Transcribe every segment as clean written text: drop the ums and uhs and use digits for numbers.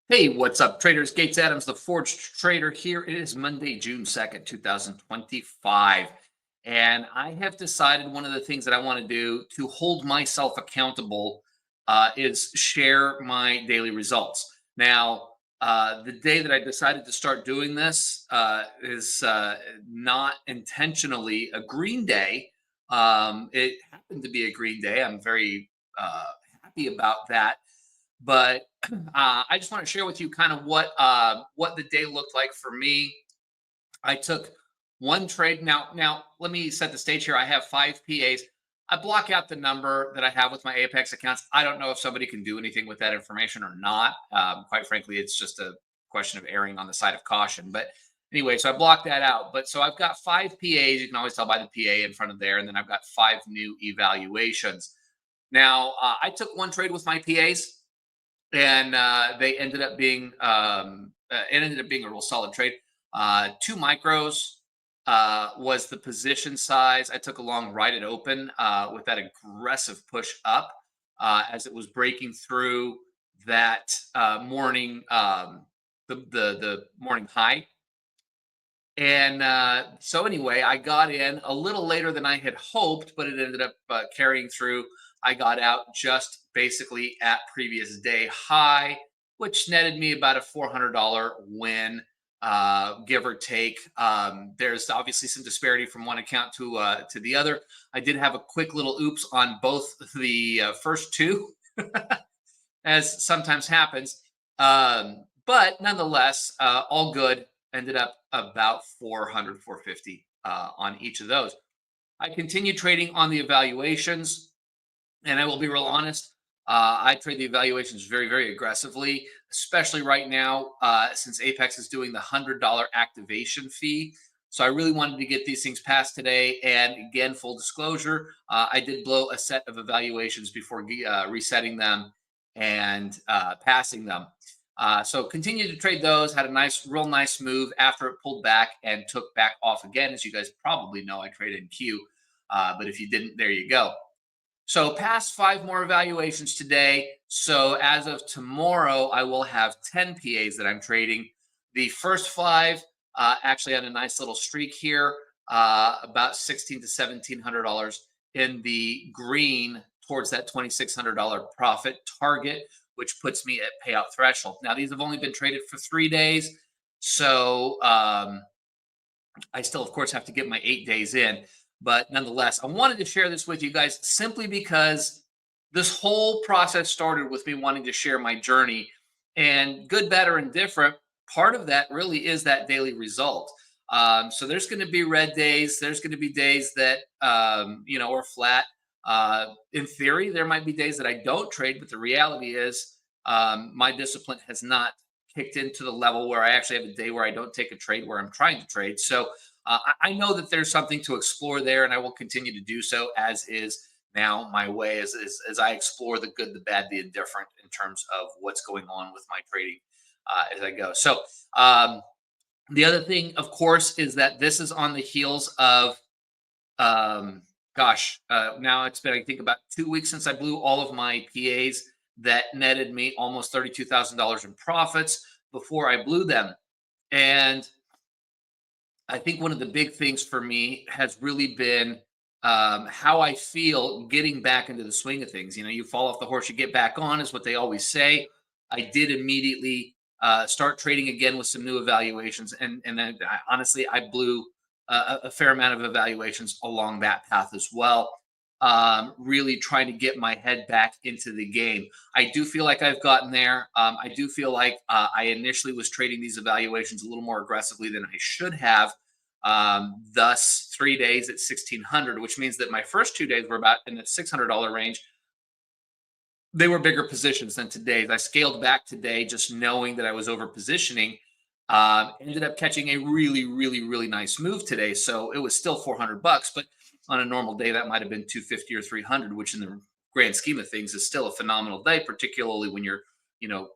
Hey, what's up, traders? Gates Adams, the Forged Trader here. It is Monday, June 2nd, 2025. And I have decided one of the things that I want to do to hold myself accountable is share my daily results. Now, the day that I decided to start doing this is not intentionally a green day. It happened to be a green day. I'm very happy about that, but I just want to share with you kind of what the day looked like for me. I took one trade. Now let me set the stage here. I have five PAs. I block out the number that I have with my Apex accounts. I don't know if somebody can do anything with that information or not. Quite frankly, it's just a question of erring on the side of caution. But anyway, so I blocked that out. But so I've got five PAs. You can always tell by the PA in front of there, and then I've got five new evaluations. Now I took one trade with my PAs, and they ended up being it ended up being a real solid trade. Two micros was the position size. I took a long right at open with that aggressive push up as it was breaking through that morning the morning high. And so anyway, I got in a little later than I had hoped, but it ended up carrying through. I got out just basically at previous day high, which netted me about a $400 win, give or take. There's obviously some disparity from one account to the other. I did have a quick little oops on both the first two, as sometimes happens. But nonetheless, all good. Ended up about 400, 450 on each of those. I continue trading on the evaluations, and I will be real honest. I trade the evaluations very, very aggressively, especially right now since Apex is doing the $100 activation fee. So I really wanted to get these things passed today. And again, full disclosure, I did blow a set of evaluations before resetting them and passing them. So continued to trade those. Had a nice, real nice move after it pulled back and took back off again. As you guys probably know, I traded in Q. But if you didn't, there you go. So past five more evaluations today. So as of tomorrow, I will have 10 PAs that I'm trading. The first five actually had a nice little streak here, about $16 to $1,700 in the green towards that $2,600 profit target, which puts me at payout threshold. Now, these have only been traded for 3 days. So I still, of course, have to get my 8 days in. But nonetheless, I wanted to share this with you guys simply because this whole process started with me wanting to share my journey. And good, better, and different, part of that really is that daily result. So there's going to be red days. There's going to be days that, are flat. In theory, there might be days that I don't trade, but the reality is my discipline has not kicked into the level where I actually have a day where I don't take a trade where I'm trying to trade. So I know that there's something to explore there, and I will continue to do so, as is now my way as I explore the good, the bad, the indifferent in terms of what's going on with my trading as I go. So the other thing, of course, is that this is on the heels of now it's been, I think, about 2 weeks since I blew all of my PAs that netted me almost $32,000 in profits before I blew them. And I think one of the big things for me has really been how I feel getting back into the swing of things. You know, you fall off the horse, you get back on, is what they always say. I did immediately start trading again with some new evaluations, and then honestly, I blew a fair amount of evaluations along that path as well. Really trying to get my head back into the game. I do feel like I've gotten there. I do feel like I initially was trading these evaluations a little more aggressively than I should have. Thus, 3 days at 1,600, which means that my first 2 days were about in the $600 range. They were bigger positions than today's. I scaled back today just knowing that I was over positioning. Ended up catching a really, really, really nice move today. So it was still $400, but on a normal day, that might have been 250 or 300, which in the grand scheme of things is still a phenomenal day, particularly when you're,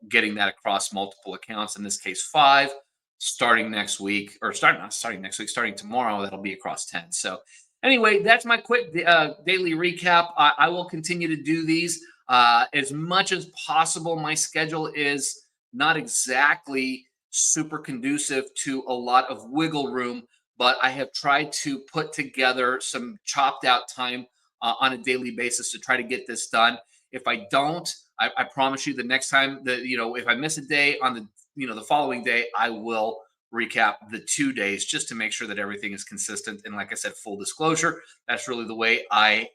getting that across multiple accounts. In this case, five. Starting next week, or starting not starting next week, starting tomorrow, that'll be across 10. So anyway, that's my quick daily recap. I will continue to do these as much as possible. My schedule is not exactly super conducive to a lot of wiggle room, but I have tried to put together some chopped out time on a daily basis to try to get this done. If I don't, I promise you the next time that, if I miss a day on the following day, I will recap the 2 days just to make sure that everything is consistent. And like I said, full disclosure, that's really the way I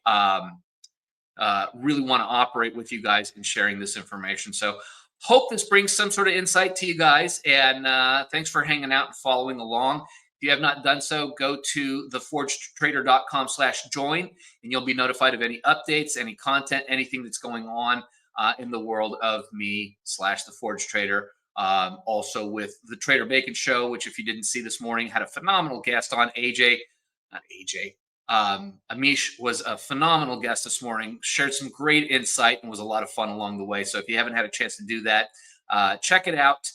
really want to operate with you guys in sharing this information. So, hope this brings some sort of insight to you guys. And thanks for hanging out and following along. If you have not done so, go to theforgedtrader.com/join, and you'll be notified of any updates, any content, anything that's going on in the world of me/the Forge Trader. Also with the Trader Bacon Show, which if you didn't see this morning, had a phenomenal guest on, AJ, not AJ, Amish was a phenomenal guest this morning, shared some great insight, and was a lot of fun along the way. So if you haven't had a chance to do that, check it out.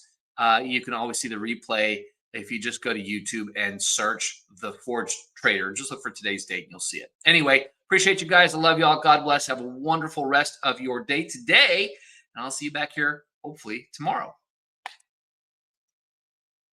You can always see the replay if you just go to YouTube and search The Forge Trader. Just look for today's date and you'll see it. Anyway, appreciate you guys. I love y'all. God bless. Have a wonderful rest of your day today. And I'll see you back here hopefully tomorrow.